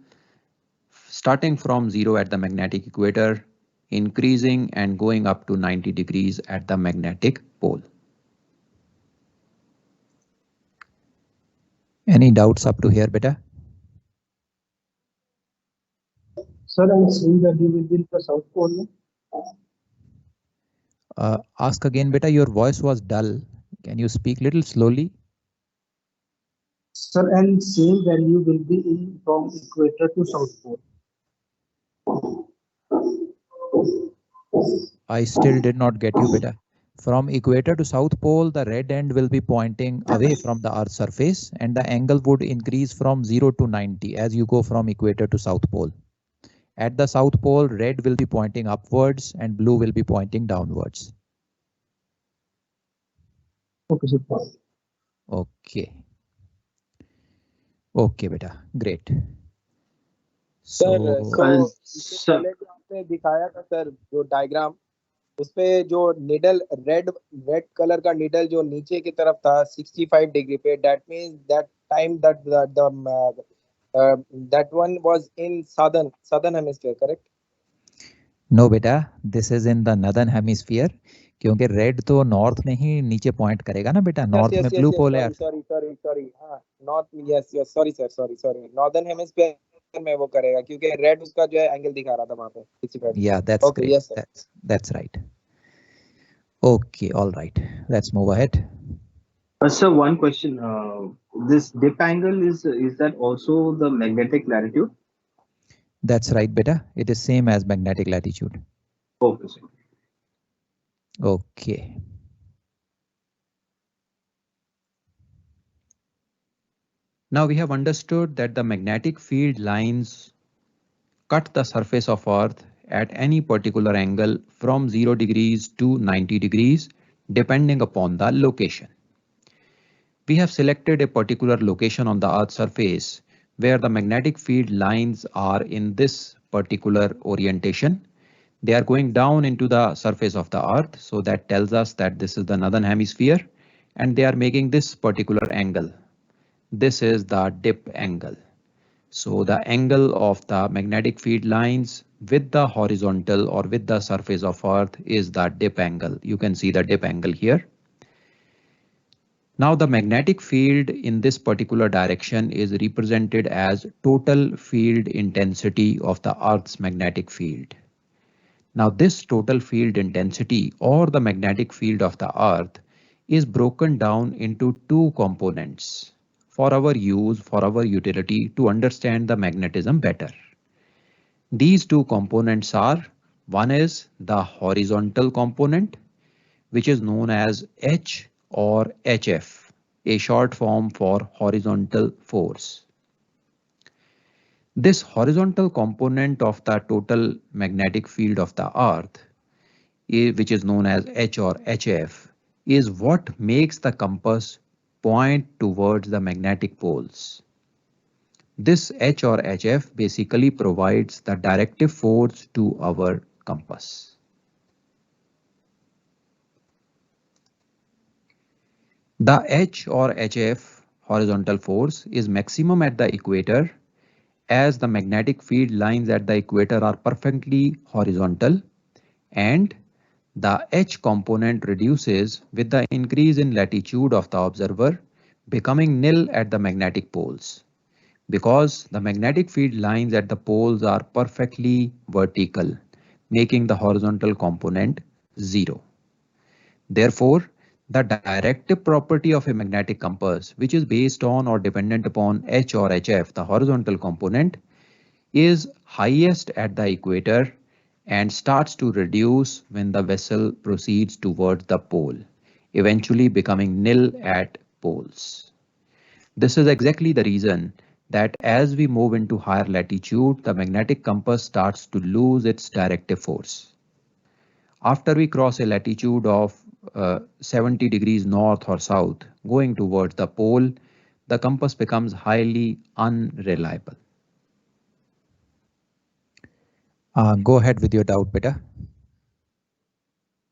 starting from 0 at the magnetic equator, increasing and going up to 90 degrees at the magnetic pole. Any doubts up to here, beta? Sir, I'm seeing that you will be in the South Pole. Ask again, beta. Your voice was dull. Can you speak little slowly? Sir, and same value will be in from equator to South Pole. I still did not get you, beta. From equator to South Pole, the red end will be pointing away from the Earth's surface, and the angle would increase from 0 to 90 as you go from equator to South Pole. At the South Pole, red will be pointing upwards and blue will be pointing downwards. Okay, sir. Okay. Okay, beta. Great. Sir So, इससे पहले जो आपने दिखाया था sir जो diagram, उसपे जो needle red colour का निडल जो नीचे की तरफ था 65 डिग्री पे, that means that time that one was in southern hemisphere, correct? no beta, this is in the northern hemisphere. क्योंकि रेड तो नॉर्थ में ही नीचे पॉइंट करेगा ना बेटा, नॉर्थ में ब्लू पोल है. सॉरी हाँ north, yes sorry sir northern hemisphere में वो करेगा क्योंकि रेड उसका जो है एंगल दिखा रहा था वहां पे 65. Yeah, that's okay, great. yes sir. That's right. Okay, all right. Let's move ahead. Sir, one question. This dip angle is that also the magnetic latitude? That's right, beta. It is same as magnetic latitude. Okay, sir. Okay. Now we have understood that the magnetic field lines cut the surface of Earth at any particular angle from 0 degrees to 90 degrees, depending upon the location. We have selected a particular location on the Earth's surface where the magnetic field lines are in this particular orientation. They are going down into the surface of the Earth, so that tells us that this is the northern hemisphere, and they are making this particular angle. This is the dip angle. So the angle of the magnetic field lines with the horizontal or with the surface of Earth is the dip angle. You can see the dip angle here. Now the magnetic field in this particular direction is represented as total field intensity of the Earth's magnetic field. Now this total field intensity or the magnetic field of the Earth is broken down into two components for our use, for our utility to understand the magnetism better. These two components are, one is the horizontal component, which is known as H or HF, a short form for horizontal force. This horizontal component of the total magnetic field of the Earth, which is known as H or HF, is what makes the compass point towards the magnetic poles. This H or HF basically provides the directive force to our compass. The H or HF horizontal force is maximum at the equator, as the magnetic field lines at the equator are perfectly horizontal, and the H component reduces with the increase in latitude of the observer, becoming nil at the magnetic poles, because the magnetic field lines at the poles are perfectly vertical, making the horizontal component 0. Therefore, the directive property of a magnetic compass, which is based on or dependent upon H or HF, the horizontal component, is highest at the equator and starts to reduce when the vessel proceeds towards the pole, eventually becoming nil at poles. This is exactly the reason that as we move into higher latitude, the magnetic compass starts to lose its directive force. After we cross a latitude of 70 degrees north or south, going towards the pole, the compass becomes highly unreliable. Go ahead with your doubt, beta.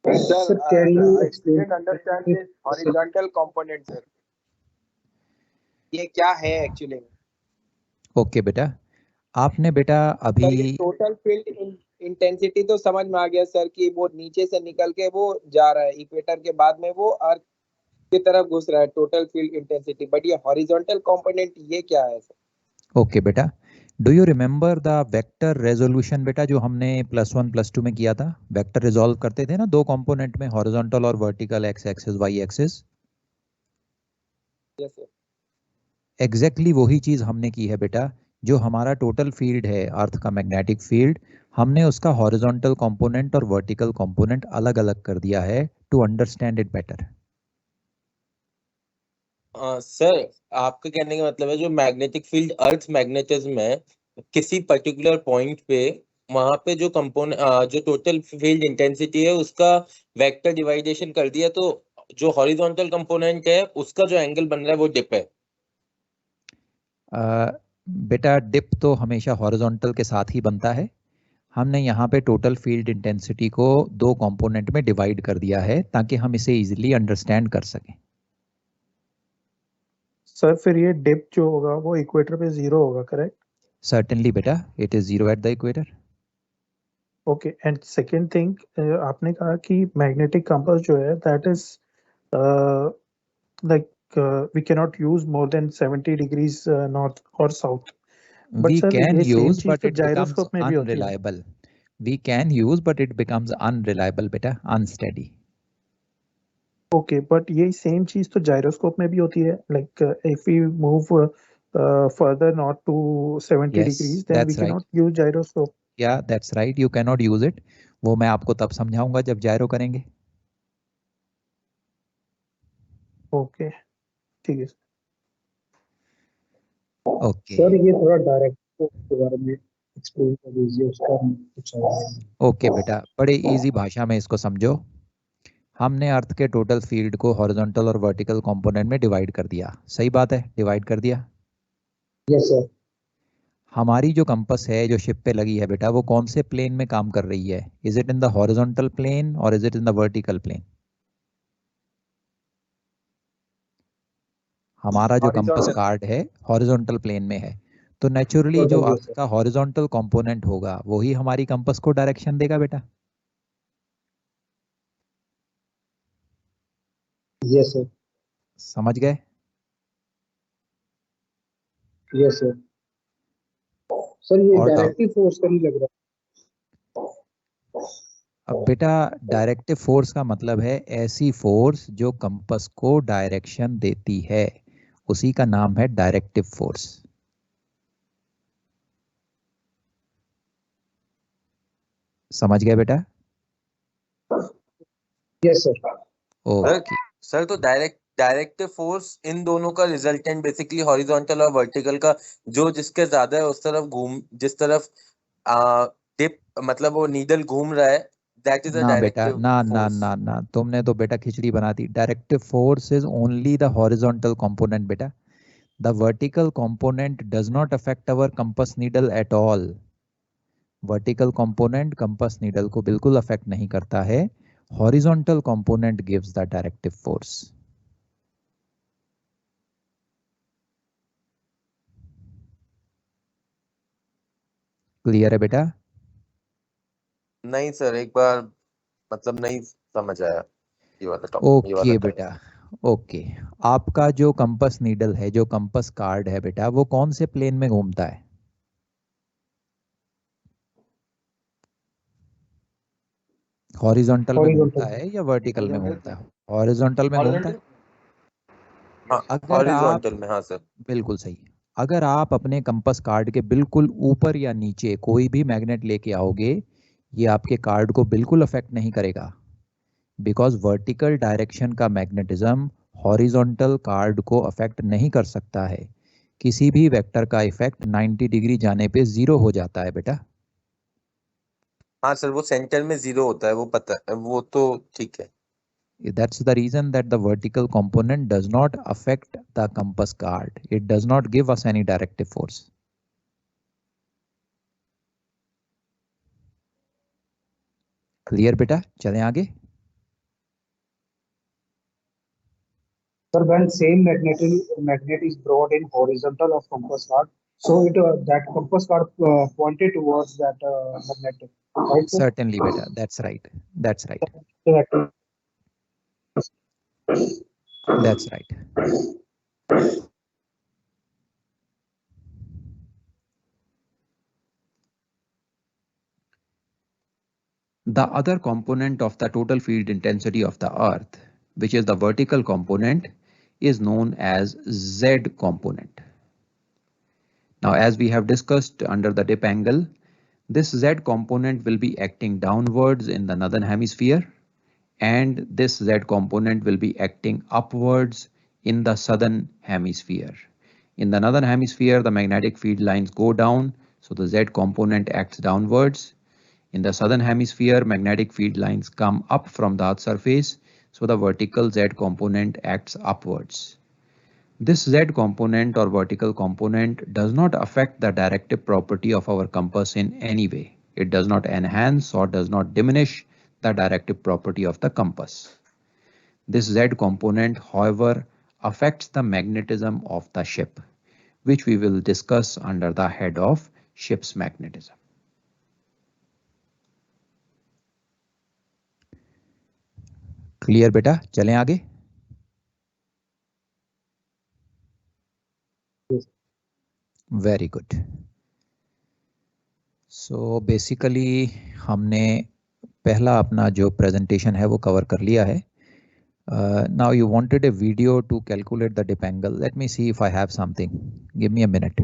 Sir, can you I explain? didn't understand this horizontal component, sir. ये क्या है actually में? Okay बेटा, आपने बेटा अभी total field intensity तो समझ में आ गया सर कि वो नीचे से निकल के वो जा रहा है इक्वेटर के बाद में वो अर्थ की तरफ घुस रहा है, टोटल फील्ड इंटेंसिटी, बट ये हॉरिजॉन्टल कंपोनेंट ये क्या है सर? ओके बेटा, do you remember the vector resolution बेटा, जो हमने +1 +2 में किया था? वेक्टर रिजॉल्व करते थे ना दो कंपोनेंट में, हॉरिजॉन्टल और vertical, X axis Y axis. Yes sir. Exactly वही चीज हमने की है बेटा। जो हमारा टोटल फील्ड है अर्थ का मैग्नेटिक फील्ड, हमने उसका हॉरिजॉन्टल कंपोनेंट और वर्टिकल कंपोनेंट अलग अलग कर दिया है to understand it better. Sir, आपके कहने का मतलब है जो मैग्नेटिक फील्ड अर्थ मैग्नेटिज्म है, किसी पर्टिकुलर पॉइंट पे वहां पे जो कंपोनेंट जो टोटल फील्ड इंटेंसिटी है उसका वेक्टर डिवाइडेशन कर दिया, तो जो हॉरिजॉन्टल कंपोनेंट है उसका जो एंगल बन रहा है वो डिप है। बेटा डिप तो हमेशा हॉरिजॉन्टल के साथ ही बनता है। हमने यहाँ पे टोटल फील्ड इंटेंसिटी को दो कंपोनेंट में डिवाइड कर दिया है ताकि हम इसे इजीली अंडरस्टैंड कर सकें। सर फिर ये डिप जो होगा वो इक्वेटर पे 0 होगा, करेक्ट? सर्टेनली बेटा, it is 0 at the equator. Okay, and second thing, आपने कहा कि मैग्नेटिक कंपास जो है that is like we cannot use more than 70 degrees north or south. We can use, but it becomes gyroscope में भी होती है। unreliable. We can use, but it becomes unreliable, beta, unsteady. Okay, but यही same चीज तो gyroscope में भी होती है, like if we move further not to 70 Yes, degrees then we that's can right. Not use gyroscope. Yeah, that's right. You cannot use it. वो मैं आपको तब समझाऊंगा जब जायरो करेंगे. ओके, ठीक है. ओके सर ये थोड़ा डायरेक्ट के बारे में एक्सप्लेन कर दीजिए, उसका कुछ आइडिया. ओके बेटा, बड़े इजी भाषा में इसको समझो. हमने अर्थ के टोटल फील्ड को हॉरिजॉन्टल और वर्टिकल कंपोनेंट में डिवाइड कर दिया. सही बात है, डिवाइड कर दिया. Yes sir. हमारी जो कंपास है जो शिप पे लगी है बेटा, वो कौन से प्लेन में काम कर रही है? Is it in the horizontal plane और is it in the vertical plane? हमारा जो कंपास कार्ड है हॉरिजॉन्टल प्लेन में है, तो नेचुरली जो अर्थ का हॉरिजॉन्टल कंपोनेंट होगा वही हमारी कंपास को डायरेक्शन देगा बेटा. Yes sir. समझ गए? Yes sir. सर ये और डायरेक्टिव फोर्स का नहीं लग रहा. अब बेटा डायरेक्टिव फोर्स का मतलब है ऐसी फोर्स जो कंपास को डायरेक्शन देती है, उसी का नाम है डायरेक्टिव फोर्स. समझ गए बेटा? Yes sir. ओके. सर तो डायरेक्टिव फोर्स इन दोनों का रिजल्टेंट बेसिकली हॉरिजॉन्टल और वर्टिकल का, जो जिसके ज्यादा है उस तरफ जिस तरफ डिप मतलब वो नीडल घूम रहा है, दैट इज अ ना बेटा, डायरेक्टिव ना ना फोर्स. ना ना, तुमने तो बेटा खिचड़ी बना दी. Directive force is only the horizontal component बेटा. The vertical component does not affect our compass needle at all. Vertical component compass needle को बिल्कुल अफेक्ट नहीं करता है. Horizontal component gives the directive force. Clear है बेटा? नहीं सर, एक बार मतलब नहीं समझ आया ये वाला टॉपिक, ये वाला ओके टर्म. बेटा, ओके. आपका जो कंपास नीडल है, जो कंपास कार्ड है बेटा, वो कौन से प्लेन में घूमता है? हॉरिजॉन्टल में घूमता है या वर्टिकल में घूमता है? हॉरिजॉन्टल में घूमता है. अगर हॉरिजॉन्टल आप, में, हाँ सर. बिल्कुल सही. अगर आप अपने कंपास कार्ड के बिल्कुल ऊपर या नीचे कोई भी मैग्नेट लेके आओगे, ये आपके कार्ड को बिल्कुल अफेक्ट नहीं करेगा, बिकॉज वर्टिकल डायरेक्शन का मैग्नेटिज्म हॉरिजॉन्टल कार्ड को अफेक्ट नहीं कर सकता है. किसी भी वेक्टर का इफेक्ट 90 डिग्री जाने पे जीरो हो जाता है बेटा. हाँ सर, वो सेंटर में 0 होता है, वो पता है, वो तो ठीक है. That's the reason that the vertical component does not affect the compass card. It does not give us any directive force. Clear बेटा? चलें आगे. Sir, when same magnet is brought in horizontal of compass card, so it that compass card pointed towards that magnetic, right? Sir? Certainly बेटा, that's right. That's right. So that- That's right. The other component of the total field intensity of the Earth, which is the vertical component, is known as Z component. Now, as we have discussed under the dip angle, this Z component will be acting downwards in the northern hemisphere, and this Z component will be acting upwards in the southern hemisphere. In the northern hemisphere, the magnetic field lines go down, so the Z component acts downwards. In the southern hemisphere, magnetic field lines come up from the Earth's surface, so the vertical Z component acts upwards. This Z component or vertical component does not affect the directive property of our compass in any way. It does not enhance or does not diminish the directive property of the compass. This Z component, however, affects the magnetism of the ship, which we will discuss under the head of ship's magnetism. Clear बेटा? चलें आगे. Very good. So basically हमने पहला अपना जो presentation है वो cover कर लिया है. Now you wanted a video to calculate the dip angle. Let me see if I have something. Give me a minute.